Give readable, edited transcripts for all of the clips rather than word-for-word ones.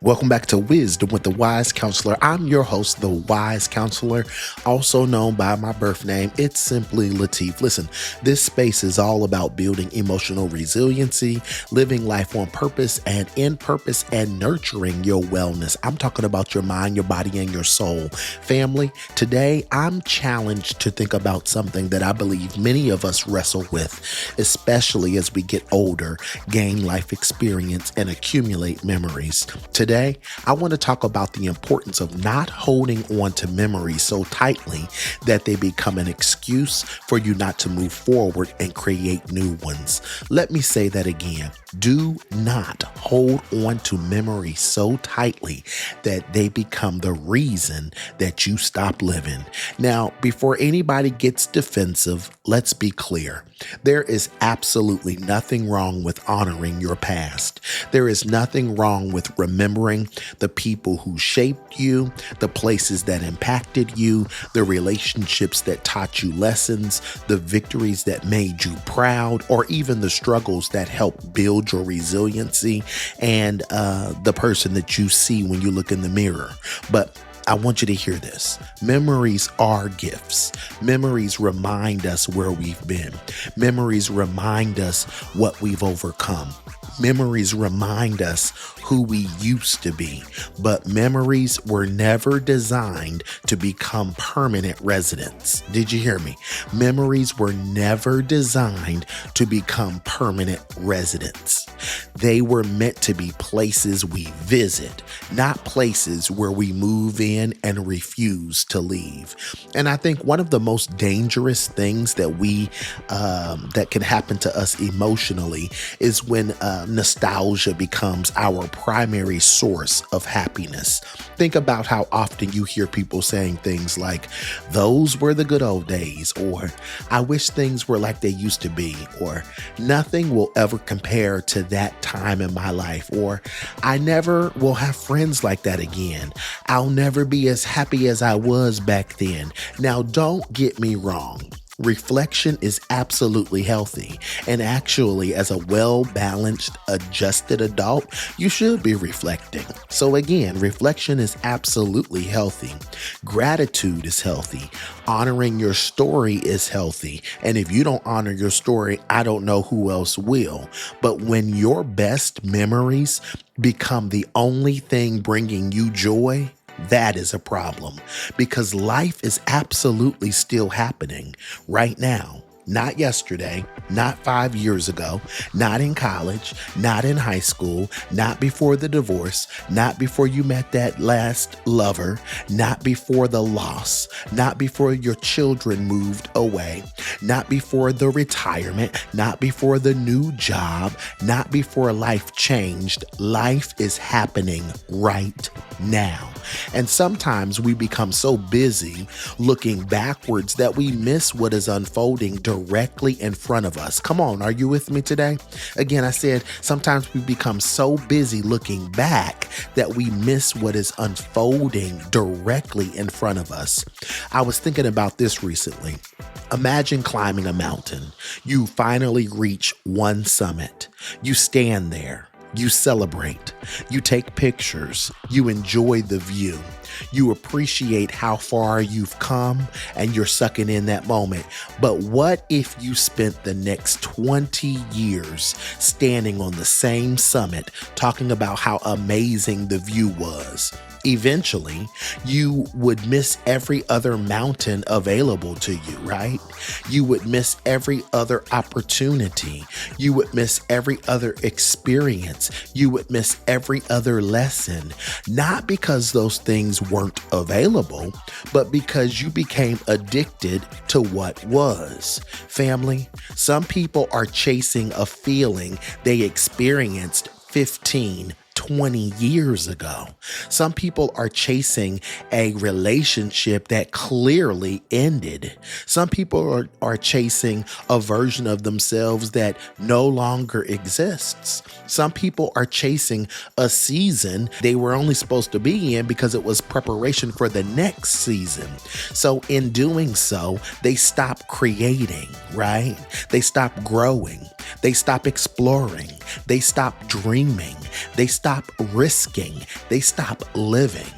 Welcome back to Wisdom with the Wise Counselor. I'm your host, the Wise Counselor, also known by my birth name. It's simply Lateef. Listen, this space is all about building emotional resiliency, living life on purpose and in purpose, and nurturing your wellness. I'm talking about your mind, your body, and your soul. Family, today I'm challenged to think about something that I believe many of us wrestle with, especially as we get older, gain life experience, and accumulate memories. Today, I want to talk about the importance of not holding on to memories so tightly that they become an excuse for you not to move forward and create new ones. Let me say that again. Do not hold on to memories so tightly that they become the reason that you stop living. Now, before anybody gets defensive, let's be clear. There is absolutely nothing wrong with honoring your past. There is nothing wrong with remembering the people who shaped you, the places that impacted you, the relationships that taught you lessons, the victories that made you proud, or even the struggles that helped build your resiliency and the person that you see when you look in the mirror. But I want you to hear this. Memories are gifts. Memories remind us where we've been. Memories remind us what we've overcome. Memories remind us who we used to be, but memories were never designed to become permanent residents. Did you hear me? Memories were never designed to become permanent residents. They were meant to be places we visit, not places where we move in and refuse to leave. And I think one of the most dangerous things that can happen to us emotionally is when nostalgia becomes our primary source of happiness. Think about how often you hear people saying things like, "Those were the good old days," or "I wish things were like they used to be," or "Nothing will ever compare to that time in my life," or "I never will have friends like that again. I'll never be as happy as I was back then." Now, don't get me wrong. Reflection is absolutely healthy. And actually, as a well-balanced, adjusted adult, you should be reflecting. So again, reflection is absolutely healthy. Gratitude is healthy. Honoring your story is healthy. And if you don't honor your story, I don't know who else will. But when your best memories become the only thing bringing you joy, that is a problem, because life is absolutely still happening right now. Not yesterday, not 5 years ago, not in college, not in high school, not before the divorce, not before you met that last lover, not before the loss, not before your children moved away, not before the retirement, not before the new job, not before life changed. Life is happening right now. And sometimes we become so busy looking backwards that we miss what is unfolding directly in front of us. Come on, are you with me today? Again, I said sometimes we become so busy looking back that we miss what is unfolding directly in front of us. I was thinking about this recently. Imagine climbing a mountain. You finally reach one summit. You stand there. You celebrate, you take pictures, you enjoy the view, you appreciate how far you've come, and you're sucking in that moment. But what if you spent the next 20 years standing on the same summit talking about how amazing the view was? Eventually, you would miss every other mountain available to you, right? You would miss every other opportunity. You would miss every other experience. You would miss every other lesson, not because those things weren't available, but because you became addicted to what was. Family, some people are chasing a feeling they experienced 15, 20 years ago. Some people are chasing a relationship that clearly ended. Some people are chasing a version of themselves that no longer exists. Some people are chasing a season they were only supposed to be in because it was preparation for the next season. So in doing so, they stop creating, right? They stop growing. They stop exploring. They stop dreaming. They stop risking. They stop living.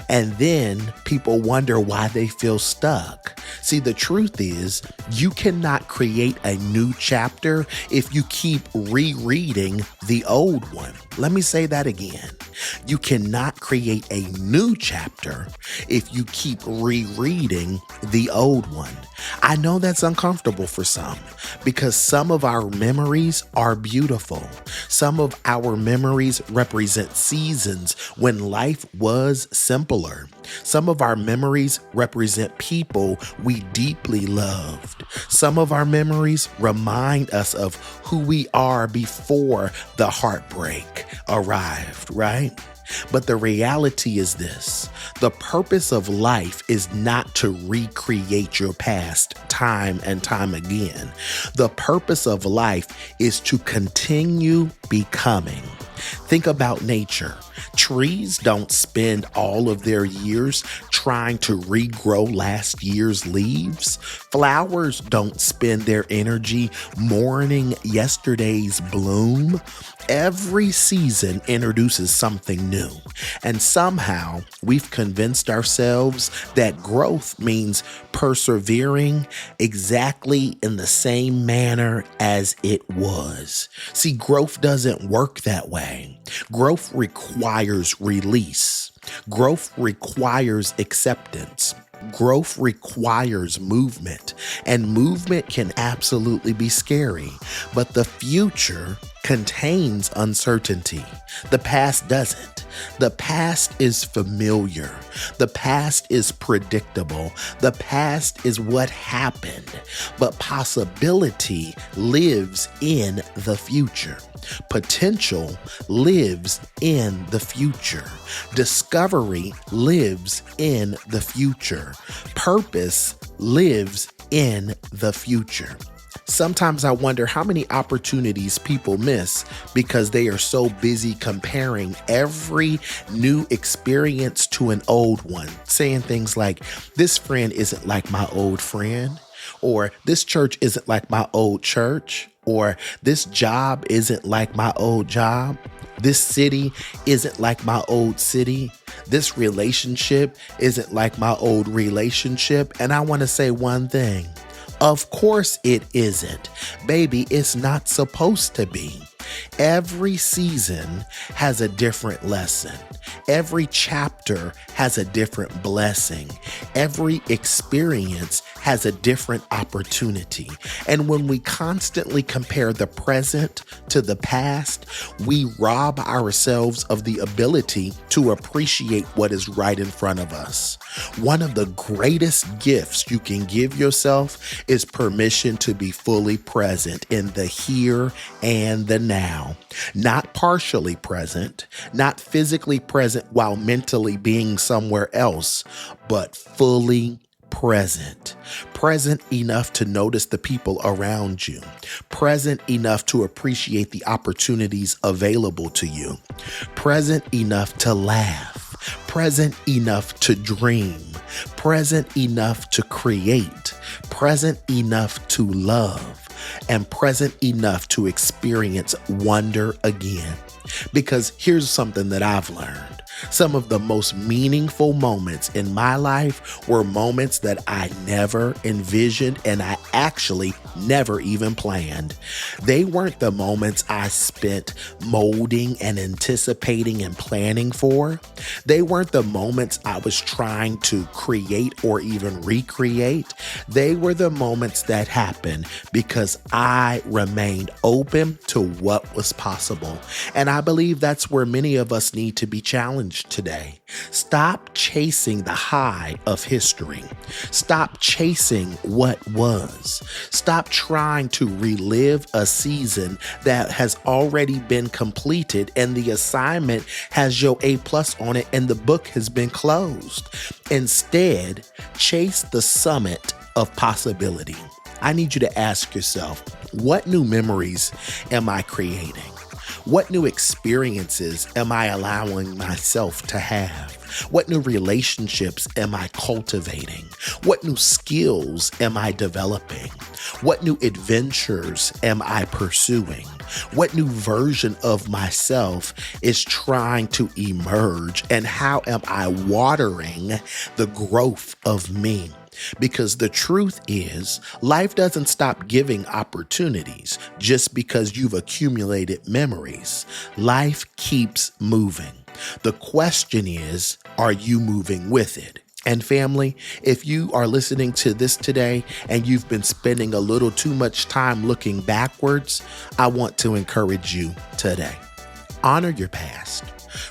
And then people wonder why they feel stuck. See, the truth is, you cannot create a new chapter if you keep rereading the old one. Let me say that again. You cannot create a new chapter if you keep rereading the old one. I know that's uncomfortable for some because some of our memories are beautiful. Some of our memories represent seasons when life was simpler. Some of our memories represent people we deeply loved. Some of our memories remind us of who we are before the heartbreak arrived, right? But the reality is this: the purpose of life is not to recreate your past time and time again. The purpose of life is to continue becoming. Think about nature. Trees don't spend all of their years trying to regrow last year's leaves. Flowers don't spend their energy mourning yesterday's bloom. Every season introduces something new, and somehow we've convinced ourselves that growth means persevering exactly in the same manner as it was. See, growth doesn't work that way. Growth requires release. Growth requires acceptance. Growth requires movement, and movement can absolutely be scary, but the future contains uncertainty. The past doesn't. The past is familiar. The past is predictable. The past is what happened, but possibility lives in the future. Potential lives in the future. Discovery lives in the future. Purpose lives in the future. Sometimes I wonder how many opportunities people miss because they are so busy comparing every new experience to an old one, saying things like, this friend isn't like my old friend, or this church isn't like my old church, or this job isn't like my old job. This city isn't like my old city. This relationship isn't like my old relationship. And I want to say one thing. Of course it isn't. Baby, it's not supposed to be. Every season has a different lesson. Every chapter has a different blessing. Every experience has a different opportunity. And when we constantly compare the present to the past, we rob ourselves of the ability to appreciate what is right in front of us. One of the greatest gifts you can give yourself is permission to be fully present in the here and the now. Not partially present, not physically present while mentally being somewhere else, but fully present. Present enough to notice the people around you. Present enough to appreciate the opportunities available to you. Present enough to laugh. Present enough to dream. Present enough to create. Present enough to love. And present enough to experience wonder again. Because here's something that I've learned. Some of the most meaningful moments in my life were moments that I never envisioned and I actually never even planned. They weren't the moments I spent molding and anticipating and planning for. They weren't the moments I was trying to create or even recreate. They were the moments that happened because I remained open to what was possible. And I believe that's where many of us need to be challenged today. Stop chasing the high of history. Stop chasing what was. Stop trying to relive a season that has already been completed and the assignment has your A+ on it and the book has been closed. Instead, chase the summit of possibility. I need you to ask yourself, what new memories am I creating? What new experiences am I allowing myself to have? What new relationships am I cultivating? What new skills am I developing? What new adventures am I pursuing? What new version of myself is trying to emerge? And how am I watering the growth of me? Because the truth is, life doesn't stop giving opportunities just because you've accumulated memories. Life keeps moving. The question is, are you moving with it? And family, if you are listening to this today and you've been spending a little too much time looking backwards, I want to encourage you today. Honor your past,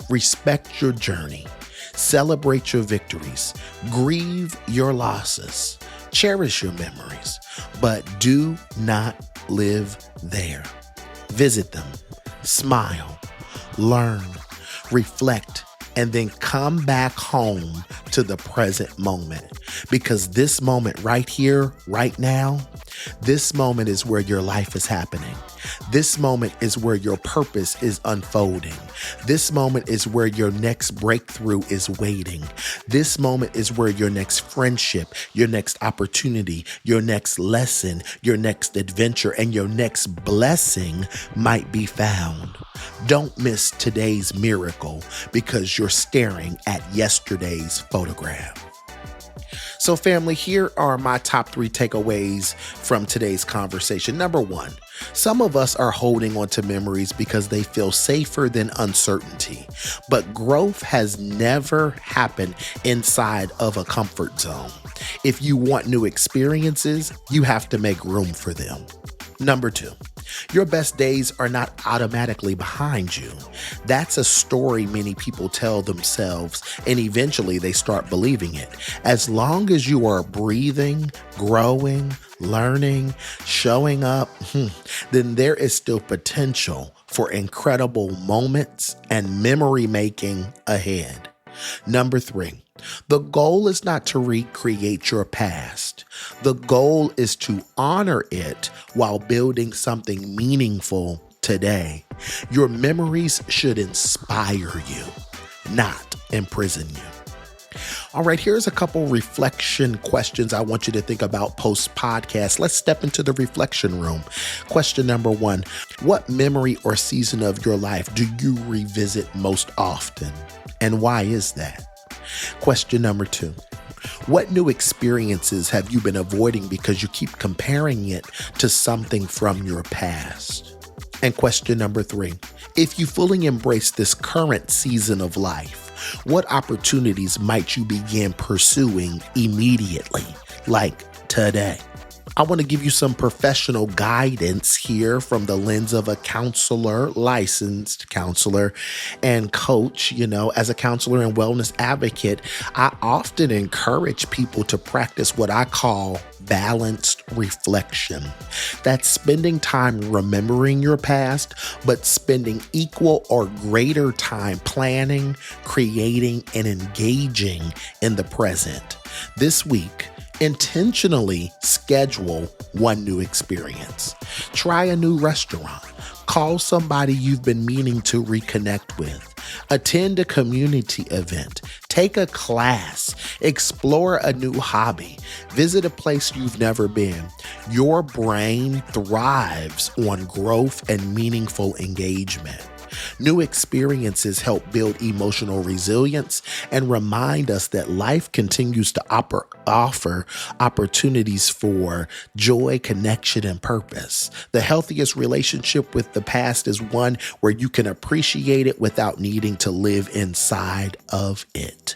respect your journey, celebrate your victories, grieve your losses, cherish your memories, but do not live there. Visit them, smile, learn, reflect, and then come back home to the present moment. Because this moment right here, right now, this moment is where your life is happening. This moment is where your purpose is unfolding. This moment is where your next breakthrough is waiting. This moment is where your next friendship, your next opportunity, your next lesson, your next adventure, and your next blessing might be found. Don't miss today's miracle because you're staring at yesterday's photograph. So family, here are my top 3 takeaways from today's conversation. Number 1, some of us are holding on to memories because they feel safer than uncertainty. But growth has never happened inside of a comfort zone. If you want new experiences, you have to make room for them. Number 2, your best days are not automatically behind you. That's a story many people tell themselves, and eventually they start believing it. As long as you are breathing, growing, learning, showing up, then there is still potential for incredible moments and memory making ahead. Number 3, the goal is not to recreate your past. The goal is to honor it while building something meaningful today. Your memories should inspire you, not imprison you. All right, here's a couple reflection questions I want you to think about post-podcast. Let's step into the reflection room. Question number 1, what memory or season of your life do you revisit most often? And why is that? Question number 2, what new experiences have you been avoiding because you keep comparing it to something from your past? And question number 3, if you fully embrace this current season of life, what opportunities might you begin pursuing immediately, like today? I want to give you some professional guidance here from the lens of a counselor, licensed counselor and coach. As a counselor and wellness advocate, I often encourage people to practice what I call balanced reflection. That's spending time remembering your past, but spending equal or greater time planning, creating, and engaging in the present. This week, intentionally schedule one new experience. Try a new restaurant. Call somebody you've been meaning to reconnect with. Attend a community event. Take a class. Explore a new hobby. Visit a place you've never been. Your brain thrives on growth and meaningful engagement. New experiences help build emotional resilience and remind us that life continues to offer opportunities for joy, connection, and purpose. The healthiest relationship with the past is one where you can appreciate it without needing to live inside of it.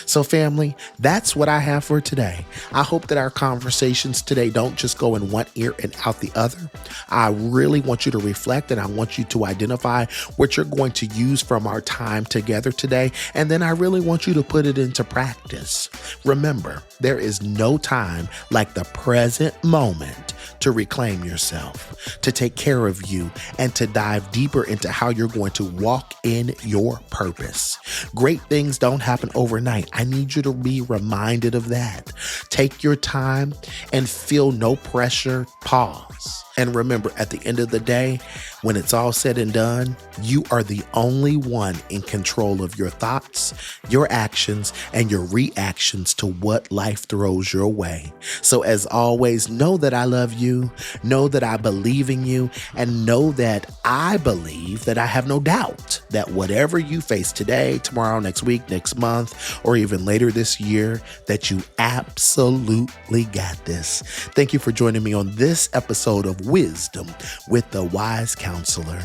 So family, that's what I have for today. I hope that our conversations today don't just go in one ear and out the other. I really want you to reflect, and I want you to identify what you're going to use from our time together today. And then I really want you to put it into practice. Remember, there is no time like the present moment to reclaim yourself, to take care of you, and to dive deeper into how you're going to walk in your purpose. Great things don't happen overnight. I need you to be reminded of that. Take your time and feel no pressure. Pause. And remember, at the end of the day, when it's all said and done, you are the only one in control of your thoughts, your actions, and your reactions to what life throws your way. So as always, know that I love you, know that I believe in you, and know that I believe that I have no doubt that whatever you face today, tomorrow, next week, next month, or even later this year, that you absolutely got this. Thank you for joining me on this episode of Wisdom with the Wise Counselor.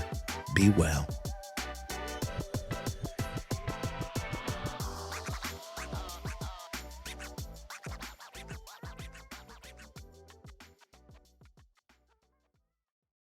Be well.